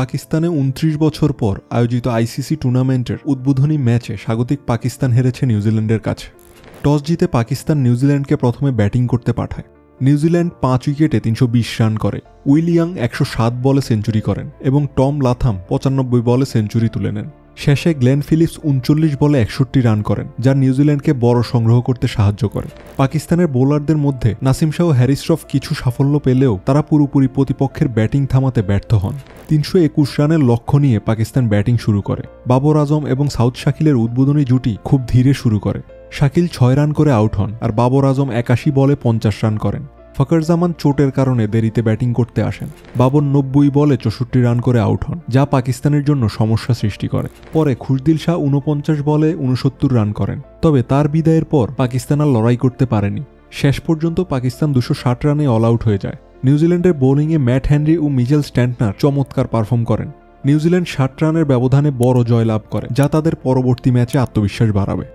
পাকিস্তানে ২৯ বছর পর আয়োজিত আইসিসি টুর্নামেন্টের উদ্বোধনী ম্যাচে স্বাগতিক পাকিস্তান হেরেছে নিউজিল্যান্ডের কাছে। টস জিতে পাকিস্তান নিউজিল্যান্ডকে প্রথমে ব্যাটিং করতে পাঠায়। নিউজিল্যান্ড ৫ উইকেটে ৩২০ রান করে। উইল ইয়াং ১০৭ বলে সেঞ্চুরি করেন এবং টম লাথাম ৯৫ বলে সেঞ্চুরি তুলে নেন। শেষে গ্লেন ফিলিপস ৩৯ বলে ৬১ রান করেন, যা নিউজিল্যান্ডকে বড় সংগ্রহ করতে সাহায্য করে। পাকিস্তানের বোলারদের মধ্যে নাসিম শাহ ও হ্যারিস রফ কিছু সাফল্য পেলেও তারা পুরোপুরি প্রতিপক্ষের ব্যাটিং থামাতে ব্যর্থ হন। ৩২১ রানের লক্ষ্য নিয়ে পাকিস্তান ব্যাটিং শুরু করে। বাবর আজম এবং সাউথ শাকিলের উদ্বোধনী জুটি খুব ধীরে শুরু করে। শাকিল ৬ রান করে আউট হন আর বাবর আজম ৮১ বলে ৫০ রান করেন। ফখর জামান চোটের কারণে দেরিতে ব্যাটিং করতে আসেন। বাবর ৯০ বলে ৬৪ রান করে আউট হন, যা পাকিস্তানের জন্য সমস্যা সৃষ্টি করে। পরে খুশদিল শাহ ৪৯ বলে ৬৯ রান করেন। তবে তার বিদায়ের পর পাকিস্তান আর লড়াই করতে পারেনি। শেষ পর্যন্ত পাকিস্তান ২৬০ রানে অল আউট হয়ে যায়। নিউজিল্যান্ডের বোলিংয়ে ম্যাট হেনরি ও মিচেল স্ট্যান্টনার চমৎকার পারফর্ম করেন। নিউজিল্যান্ড ৬০ রানের ব্যবধানে বড় জয় লাভ করে, যা তাদের পরবর্তী ম্যাচে আত্মবিশ্বাস বাড়াবে।